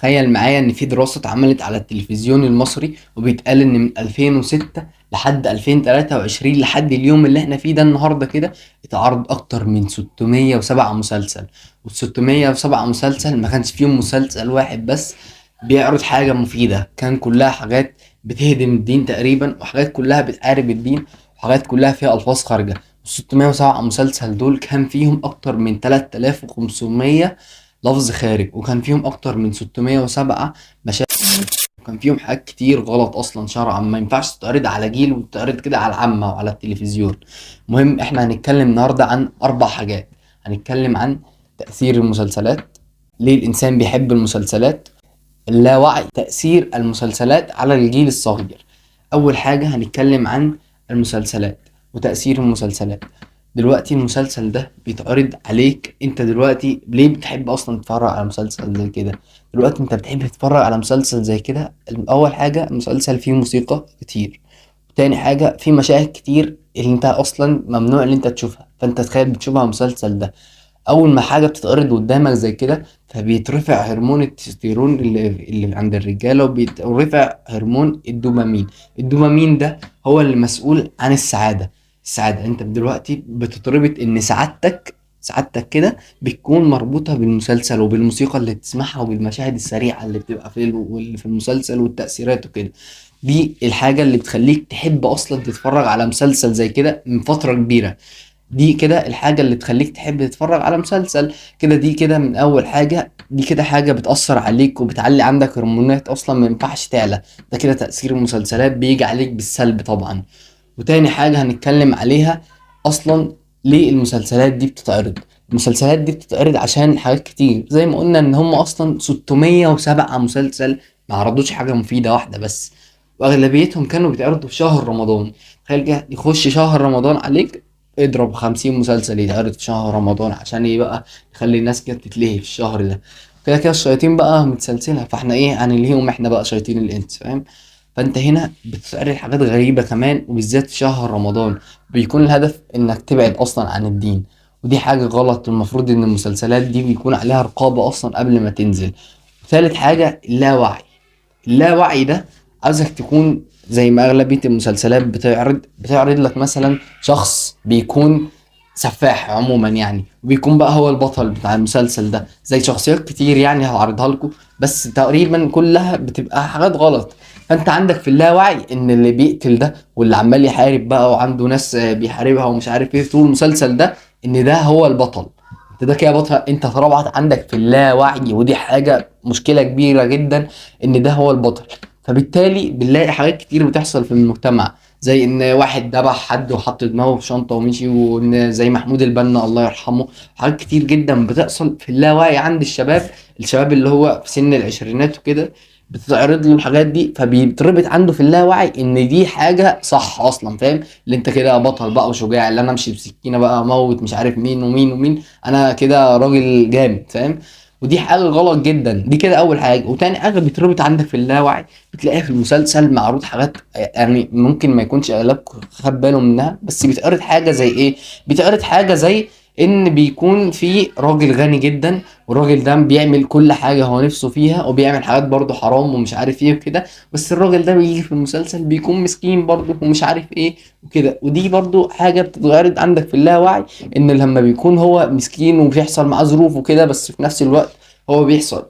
تخيل معايا ان في دراسة اتعملت على التلفزيون المصري، وبيتقال ان من 2006 لحد 2023 لحد اليوم اللي احنا فيه ده النهارده كده اتعرض اكتر من 607 مسلسل. وال 607 مسلسل ما كانش فيهم مسلسل واحد بس بيعرض حاجة مفيدة، كان كلها حاجات بتهدم الدين تقريبا، وحاجات كلها بتحارب الدين، وحاجات كلها فيها الفاظ خارجة. 607 مسلسل دول كان فيهم اكتر من 3500 لفظ خارج، وكان فيهم اكتر من 607 مشاهد، وكان فيهم حاجات كتير غلط اصلا شرعا ما ينفعش تتعرض على جيل وتتعرض كده على العامة وعلى التلفزيون. المهم احنا هنتكلم النهاردة عن 4 حاجات. هنتكلم عن تأثير المسلسلات، ليه الانسان بيحب المسلسلات، اللاوعي، تأثير المسلسلات على الجيل الصغير. أول حاجة هنتكلم عن المسلسلات وتأثير المسلسلات. دلوقتي المسلسل ده بيتعرض عليك، انت دلوقتي ليه بتحب اصلا تتفرج على مسلسل زي كده؟ دلوقتي انت بتحب تتفرج على مسلسل زي كده، اول حاجة المسلسل فيه موسيقى كتير، تاني حاجة في مشاهد كتير اللي انت اصلا ممنوع ان انت تشوفها، فانت تخيل بتشوفها المسلسل ده. اول ما حاجه بتتعرض قدامك زي كده فبيترفع هرمون التستيرون اللي عند الرجاله، وبيترفع هرمون الدوبامين. الدوبامين ده هو اللي مسؤول عن السعاده. انت دلوقتي بتتربط ان سعادتك كده بتكون مربوطه بالمسلسل وبالموسيقى اللي بتسمعها وبالمشاهد السريعه اللي بتبقى واللي في المسلسل والتاثيرات وكده. دي الحاجه اللي بتخليك تحب اصلا تتفرج على مسلسل زي كده من فتره كبيره. دي كده الحاجة اللي تخليك تحب تتفرج على مسلسل كده. دي كده من أول حاجة، دي كده حاجة بتأثر عليك وبتعلي عندك هرمونات أصلا ما ينفعش تعلى. ده كده تأثير المسلسلات بيجي عليك بالسلب طبعا. وتاني حاجة هنتكلم عليها أصلا، ليه المسلسلات دي بتتعرض؟ المسلسلات دي بتتعرض عشان حاجات كتير، زي ما قلنا إن هم أصلا 607 مسلسل ما عرضوش حاجة مفيدة واحدة بس، وأغلبيتهم كانوا بيتعرضوا في شهر رمضان. تخيل كده يخش شهر رمضان عليك اضرب 50 مسلسل يتعرض في شهر رمضان، عشان ايه بقى؟ يخلي الناس كده تتلهي في الشهر ده. كده كده الشياطين بقى متسلسلة، فاحنا ايه هنلهيهم احنا بقى شياطين الانس، فاهم؟ فانت هنا بتتعرض حاجات غريبة كمان، وبالذات في شهر رمضان بيكون الهدف انك تبعد اصلا عن الدين. ودي حاجة غلط، المفروض ان المسلسلات دي بيكون عليها رقابة اصلا قبل ما تنزل. ثالث حاجة اللاوعي. اللاوعي ده عاوزك تكون زي ما اغلبيه المسلسلات بتعرض لك مثلا شخص بيكون سفاح عموما يعني، وبيكون بقى هو البطل بتاع المسلسل ده، زي شخصيات كتير يعني هعرضها لكم، بس تقريبا كلها بتبقى حاجات غلط. فانت عندك في اللاوعي ان اللي بيقتل ده واللي عمال يحارب بقى وعنده ناس بيحاربها ومش عارف ايه طول المسلسل ده، ان ده هو البطل. انت ده كده بطل، انت طلعت عندك في اللاوعي، ودي حاجة مشكلة كبيرة جدا ان ده هو البطل. فبالتالي بنلاقي حاجات كتير بتحصل في المجتمع، زي ان واحد ذبح حد وحط دماغه في شنطة ومشي، وان زي محمود البنا الله يرحمه. حاجات كتير جدا بتحصل في اللاوعي عند الشباب اللي هو في سن العشرينات وكده، بتتعرض له الحاجات دي، فبيتربط عنده في اللاوعي ان دي حاجة صح اصلا، فاهم؟ اللي انت كده بطل بقى وشجاع، اللي انا امشي بسكينة بقى اموت مش عارف مين ومين ومين، انا كده راجل جامد، فاهم؟ ودي حاجة غلط جدا. دي كده أول حاجة. وتاني حاجة بيتربط عندك في اللاوعي، بتلاقيها في المسلسل معروض حاجات يعني ممكن ما يكونش أغلبكم خد باله منها، بس بيتعرض حاجة زي إيه؟ بيتعرض حاجة زي إن بيكون في راجل غني جدا، والراجل ده بيعمل كل حاجة هو نفسه فيها، وبيعمل حاجات برضه حرام ومش عارف إيه وكده، بس الراجل ده بيجي في المسلسل بيكون مسكين برضه ومش عارف إيه وكده. ودي برضه حاجة بتتعرض عندك في اللاوعي، ان لما بيكون هو مسكين وبيحصل معاه ظروف وكده، بس في نفس الوقت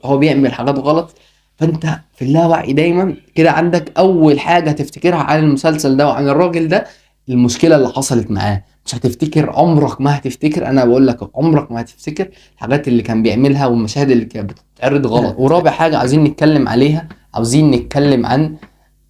هو بيعمل حاجات غلط. فانت في اللاوعي دايما كده عندك اول حاجة تفتكرها عن المسلسل ده وعن الراجل ده المشكلة اللي حصلت معاه. مش هتفتكر، عمرك ما هتفتكر، انا بقول لك عمرك ما هتفتكر الحاجات اللي كان بيعملها والمشاهد اللي كانت بتتعرض غلط. ورابع حاجة عايزين نتكلم عليها، عاوزين نتكلم عن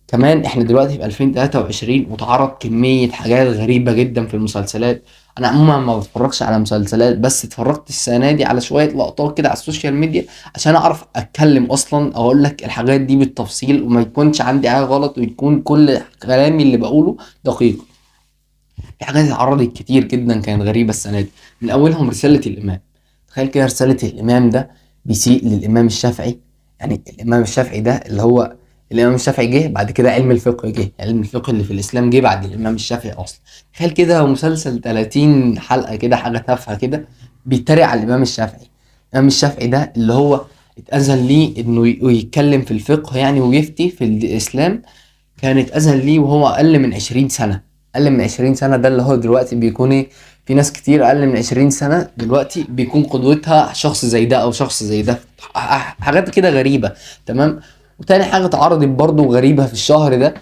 كمان احنا دلوقتي في 2023 وتعرض كمية حاجات غريبة جدا في المسلسلات. انا عموما ما بتفرجش على مسلسلات، بس اتفرجت السنة دي على شوية لقطات كده على السوشيال ميديا عشان اعرف اتكلم اصلا اقول لك الحاجات دي بالتفصيل، وما يكونش عندي حاجة غلط، ويكون كل كلامي اللي بقوله دقيق. في حاجات اتعرضت كتير جدا كانت غريبة السنة دي، من اولهم رسالة الامام. تخيل كده رسالة الامام ده بيسيء للامام الشافعي. يعني الامام الشافعي ده اللي هو الامام الشافعي جه بعد كده علم الفقه جه، يعني علم الفقه اللي في الاسلام جه بعد الامام الشافعي اصلا. تخيل كده مسلسل 30 حلقة كده حاجة تافهة كده بيتريق على الامام الشافعي. الامام الشافعي ده اللي هو اتأذن ليه انه يتكلم في الفقه يعني ويفتي في الاسلام. كان اتأذن ليه وهو اقل من 20 سنة. اقل من 20 سنة ده اللي هو دلوقتي بيكون ايه؟ في ناس كتير اقل من 20 سنة دلوقتي بيكون قدوتها شخص زي ده او شخص زي ده. حاجات كده غريبة. تمام. وتاني حاجة اتعرضت برضو غريبة في الشهر ده،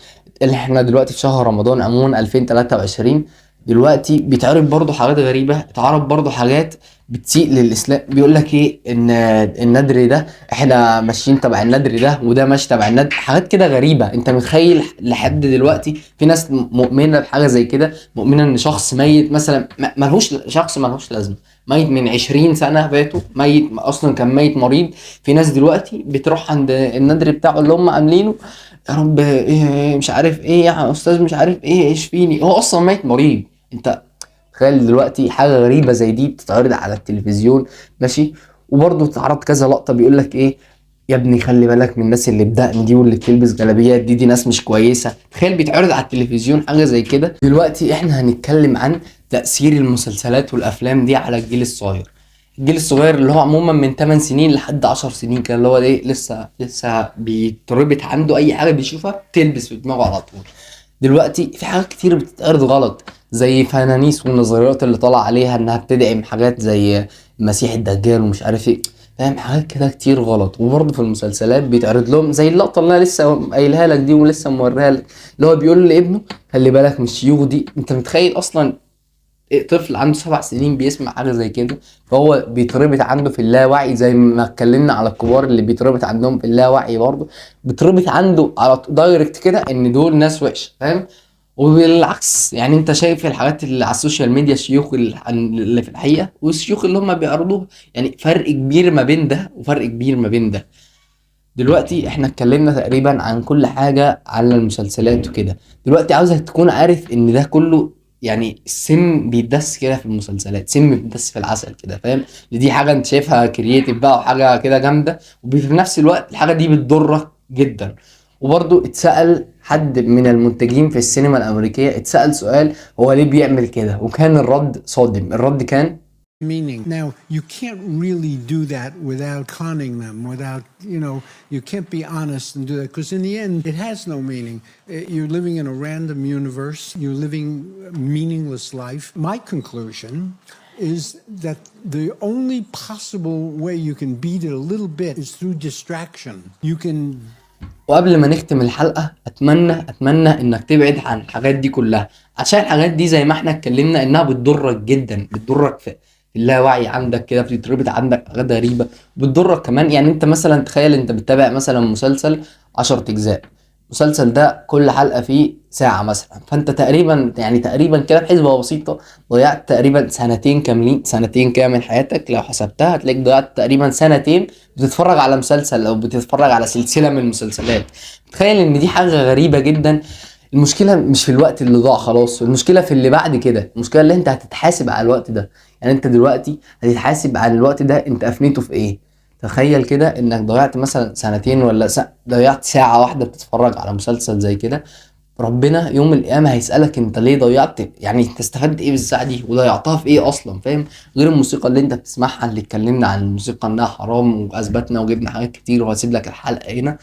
اللي احنا دلوقتي في شهر رمضان عموما 2023. دلوقتي بيتعرض برضو حاجات غريبة، اتعرض برضو حاجات بتسيء للإسلام. بيقول لك ايه؟ ان الندر ده احنا ماشيين تبع الندر ده وده ماشي تبع الندر. حاجات كده غريبة. انت متخيل لحد دلوقتي في ناس مؤمنة بحاجة زي كده؟ مؤمنة ان شخص ميت مثلا ملهوش شخص ملهوش لازمة، ميت من 20 سنة فاتوا، ميت اصلا كان ميت مريض. في ناس دلوقتي بتروح عند الندر بتاعه اللي هم عاملينه، يا رب إيه مش عارف ايه يا استاذ مش عارف ايه اشفيني، هو اصلا ميت مريض. انت تخيل دلوقتي حاجه غريبه زي دي بتتعرض على التلفزيون؟ ماشي. وبرضه اتعرض كذا لقطه بيقول لك ايه؟ يا ابني خلي بالك من الناس اللي بدقن دي واللي بتلبس جلابيات دي ناس مش كويسه. تخيل بيتعرض على التلفزيون حاجه زي كده. دلوقتي احنا هنتكلم عن تاثير المسلسلات والافلام دي على الجيل الصغير. الجيل الصغير اللي هو عموما من 8 سنين لحد 10 سنين كده، اللي هو ايه لسه بيتربط عنده اي حاجه بيشوفها تلبس في دماغه على طول. دلوقتي في حاجات كتير بتتعرض غلط، زي فنانيس والنظريات اللي طالع عليها انها بتدعم حاجات زي المسيح الدجال ومش عارف ايه. فاهم؟ حاجات كده كتير غلط. وبرضه في المسلسلات بيتعرض لهم زي اللقطه اللي انا لسه قايلها لك دي ولسه موريها لك، اللي هو بيقول لابنه خلي بالك من الشيوخ دي. انت متخيل اصلا طفل عنده 7 سنين بيسمع حاجة زي كده؟ فهو بيتربط عنده في اللاوعي، زي ما اتكلمنا على الكبار اللي بيتربط عندهم في اللاوعي، برضه بيتربط عنده على دايركت كده ان دول ناس وحشة. فاهم؟ وبالعكس يعني انت شايف الحاجات اللي على السوشيال ميديا، الشيوخ اللي في الحقيقة والشيوخ اللي هم بيعرضوها، يعني فرق كبير ما بين ده وفرق كبير ما بين ده. دلوقتي احنا اتكلمنا تقريبا عن كل حاجة على المسلسلات وكده. دلوقتي عاوزك تكون عارف ان ده كله يعني سم بيتدس كده في المسلسلات، سم بيتدس في العسل كده. فاهم؟ دي حاجة انت شايفها كرييتيف بقى وحاجة كده جامدة، وفي نفس الوقت الحاجة دي بتضرك جدا. وبرضو اتسأل حد من المنتجين في السينما الأمريكية، اتسأل سؤال هو ليه بيعمل كده، وكان الرد صادم. الرد كان meaning. Now, you can't really do that without conning them, without, you can't be honest and do that, because in the end, it has no meaning. You're living in a random universe, you're living a meaningless life. My conclusion is that the only possible way you can beat it a little bit is through distraction. You can. وقبل ما نختم الحلقة اتمنى انك تبعد عن الحاجات دي كلها، عشان الحاجات دي زي ما احنا اتكلمنا انها بتضرك جدا، بتضرك في اللاوعي عندك كده، بتتربط عندك حاجات غريبة بتضرك كمان. يعني انت مثلا تخيل انت بتتابع مثلا مسلسل 10 اجزاء، المسلسل ده كل حلقة فيه ساعة مثلا، فانت تقريبا كده بحسبة بسيطة ضيعت تقريبا سنتين كاملين، سنتين كامل من حياتك لو حسبتها هتلاقيك ضيعت تقريبا سنتين بتتفرج على مسلسل او بتتفرج على سلسلة من المسلسلات. تخيل ان دي حاجة غريبة جدا. المشكلة مش في الوقت اللي ضاع خلاص، المشكلة في اللي بعد كده، المشكلة اللي انت هتتحاسب على الوقت ده. يعني انت دلوقتي هتتحاسب على الوقت ده انت افنيته في ايه. تخيل كده انك ضيعت مثلا سنتين ولا ضيعت ساعة واحدة بتتفرج على مسلسل زي كده. ربنا يوم القيامة هيسألك انت ليه ضيعت، يعني انت استفدت ايه بالساعة دي وضيعتها في ايه اصلا. فاهم؟ غير الموسيقى اللي انت بتسمعها، اللي اتكلمنا عن الموسيقى انها حرام واثبتنا وجبنا حاجات كتير، وهسيب لك الحلقة هنا.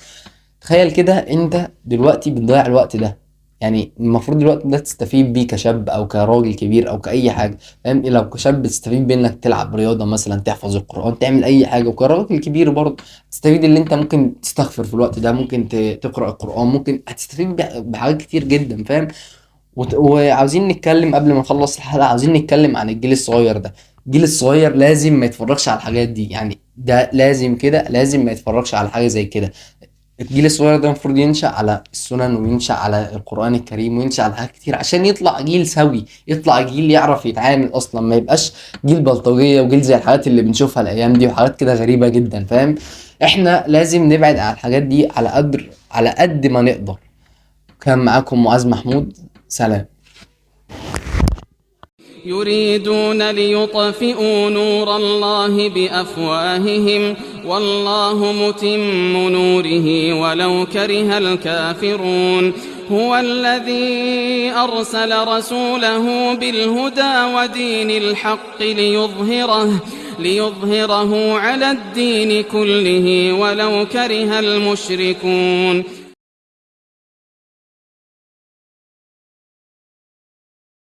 تخيل كده انت دلوقتي بتضيع الوقت ده، يعني المفروض الوقت ده تستفيد بيه كشاب او كراجل كبير او كاي حاجه. فاهم؟ لو كشاب تستفيد بيه انك تلعب رياضه مثلا، تحفظ القران، تعمل اي حاجه. وكراجل كبير برضه تستفيد اللي انت ممكن تستغفر في الوقت ده، ممكن تقرا القران، ممكن هتستفيد بحاجات كتير جدا. فاهم؟ وعاوزين نتكلم قبل ما نخلص الحلقه، عاوزين نتكلم عن الجيل الصغير ده. الجيل الصغير لازم ما يتفرجش على الحاجات دي، يعني ده لازم كده، لازم ما يتفرجش على حاجه زي كده. الجيل الصغير ده المفروض ينشأ على السنن وينشأ على القرآن الكريم وينشأ على حاجات كتير، عشان يطلع جيل سوي، يطلع جيل يعرف يتعامل أصلا، ما يبقاش جيل بلطجية وجيل زي الحاجات اللي بنشوفها الأيام دي وحاجات كده غريبة جدا. فاهم؟ احنا لازم نبعد عن الحاجات دي على قد ما نقدر. كان معاكم معاذ محمود، سلام. يريدون ليطفئوا نور الله بأفواههم والله متم نوره ولو كره الكافرون. هو الذي أرسل رسوله بالهدى ودين الحق ليظهره على الدين كله ولو كره المشركون